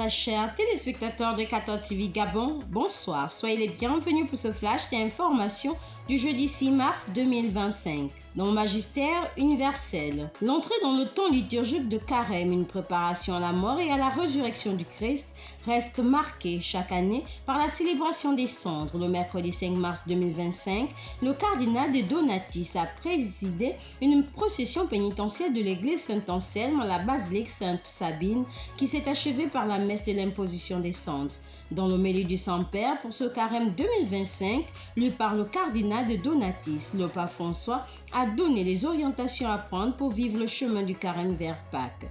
très chers téléspectateurs de 14 TV Gabon, bonsoir. Soyez les bienvenus pour ce flash d'information du jeudi 6 mars 2025. Dans le magistère universel, l'entrée dans le temps liturgique de Carême, une préparation à la mort et à la résurrection du Christ, reste marquée chaque année par la célébration des cendres. Le mercredi 5 mars 2025, le cardinal de Donatis a présidé une procession pénitentielle de l'église Saint-Anselme à la basilique Sainte-Sabine qui s'est achevée par la messe de l'imposition des cendres. Dans l'homélie du Saint-Père pour ce carême 2025, lu par le cardinal de Donatis, le pape François a donné les orientations à prendre pour vivre le chemin du carême vers Pâques.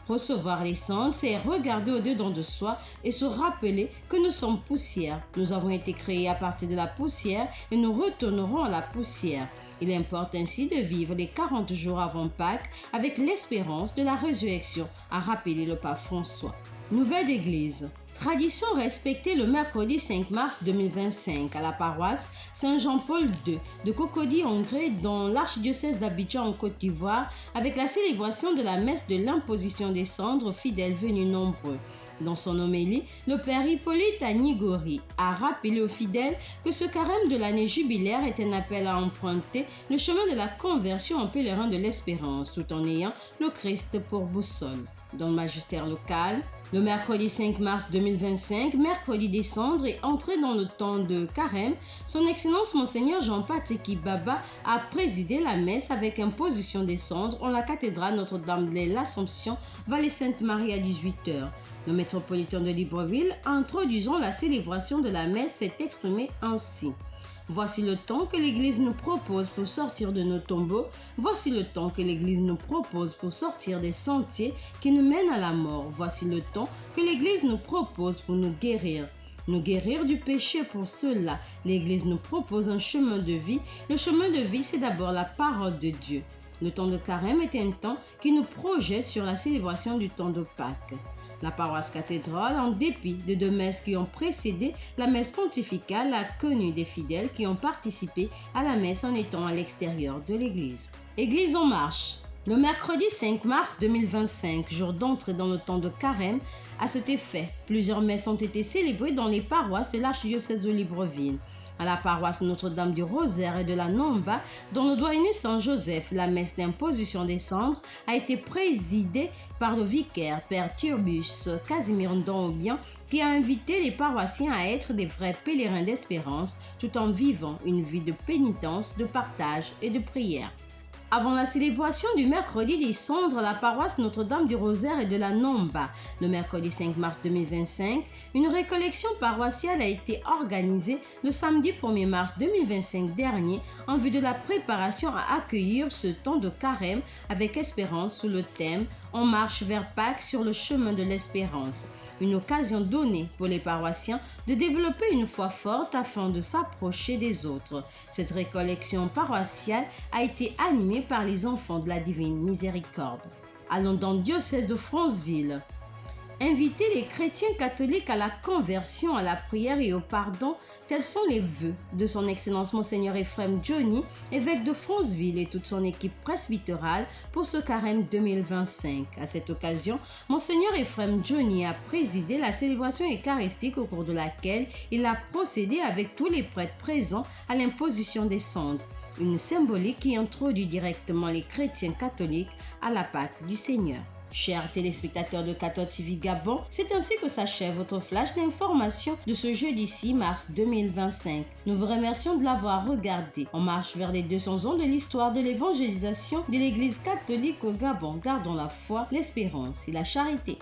Recevoir les cendres, c'est regarder au-dedans de soi et se rappeler que nous sommes poussière. Nous avons été créés à partir de la poussière et nous retournerons à la poussière. Il importe ainsi de vivre les 40 jours avant Pâques avec l'espérance de la résurrection, a rappelé le pape François. Nouvelle d'Église. Tradition respectée le mercredi 5 mars 2025 à la paroisse Saint-Jean-Paul II de Cocody-en-Gré dans l'archidiocèse d'Abidjan en Côte d'Ivoire avec la célébration de la messe de l'imposition des cendres aux fidèles venus nombreux. Dans son homélie, le père Hippolyte Anigori a rappelé aux fidèles que ce carême de l'année jubilaire est un appel à emprunter le chemin de la conversion en pèlerin de l'espérance tout en ayant le Christ pour boussole. Dans le magistère local, le mercredi 5 mars 2025, mercredi des cendres et entré dans le temps de carême, son Excellence Monseigneur Jean-Patrick Baba a présidé la messe avec imposition des cendres en la cathédrale Notre-Dame de l'Assomption, Vallée Sainte-Marie à 18h. Le métropolitain de Libreville, introduisant la célébration de la messe, s'est exprimé ainsi. Voici le temps que l'Église nous propose pour sortir de nos tombeaux. Voici le temps que l'Église nous propose pour sortir des sentiers qui nous mènent à la mort. Voici le temps que l'Église nous propose pour nous guérir. Nous guérir du péché. Pour cela, l'Église nous propose un chemin de vie. Le chemin de vie, c'est d'abord la parole de Dieu. Le temps de carême est un temps qui nous projette sur la célébration du temps de Pâques. La paroisse cathédrale, en dépit de deux messes qui ont précédé la messe pontificale, a connu des fidèles qui ont participé à la messe en étant à l'extérieur de l'église. Église en marche. Le mercredi 5 mars 2025, jour d'entrée dans le temps de carême, à cet effet, plusieurs messes ont été célébrées dans les paroisses de l'archidiocèse de Libreville. À la paroisse Notre-Dame du Rosaire et de la Nomba, dans le doyenné Saint-Joseph, la messe d'imposition des cendres a été présidée par le vicaire Père Turbus Casimir Ndongobian, qui a invité les paroissiens à être des vrais pèlerins d'espérance tout en vivant une vie de pénitence, de partage et de prière. Avant la célébration du mercredi des cendres à la paroisse Notre-Dame du Rosaire et de la Nomba, le mercredi 5 mars 2025, une récollection paroissiale a été organisée le samedi 1er mars 2025 dernier en vue de la préparation à accueillir ce temps de carême avec espérance sous le thème « En marche vers Pâques sur le chemin de l'espérance ». Une occasion donnée pour les paroissiens de développer une foi forte afin de s'approcher des autres. Cette récollection paroissiale a été animée par les enfants de la Divine Miséricorde. Allons dans le diocèse de Franceville. Inviter les chrétiens catholiques à la conversion, à la prière et au pardon, tels sont les vœux de son Excellence Monseigneur Ephrem Johnny, évêque de Franceville et toute son équipe presbytérale pour ce carême 2025. À cette occasion, Monseigneur Ephrem Johnny a présidé la célébration eucharistique au cours de laquelle il a procédé avec tous les prêtres présents à l'imposition des cendres, une symbolique qui introduit directement les chrétiens catholiques à la Pâque du Seigneur. Chers téléspectateurs de 14 TV Gabon, c'est ainsi que s'achève votre flash d'information de ce jeudi 6 mars 2025. Nous vous remercions de l'avoir regardé. On marche vers les 200 ans de l'histoire de l'évangélisation de l'Église catholique au Gabon. Gardons la foi, l'espérance et la charité.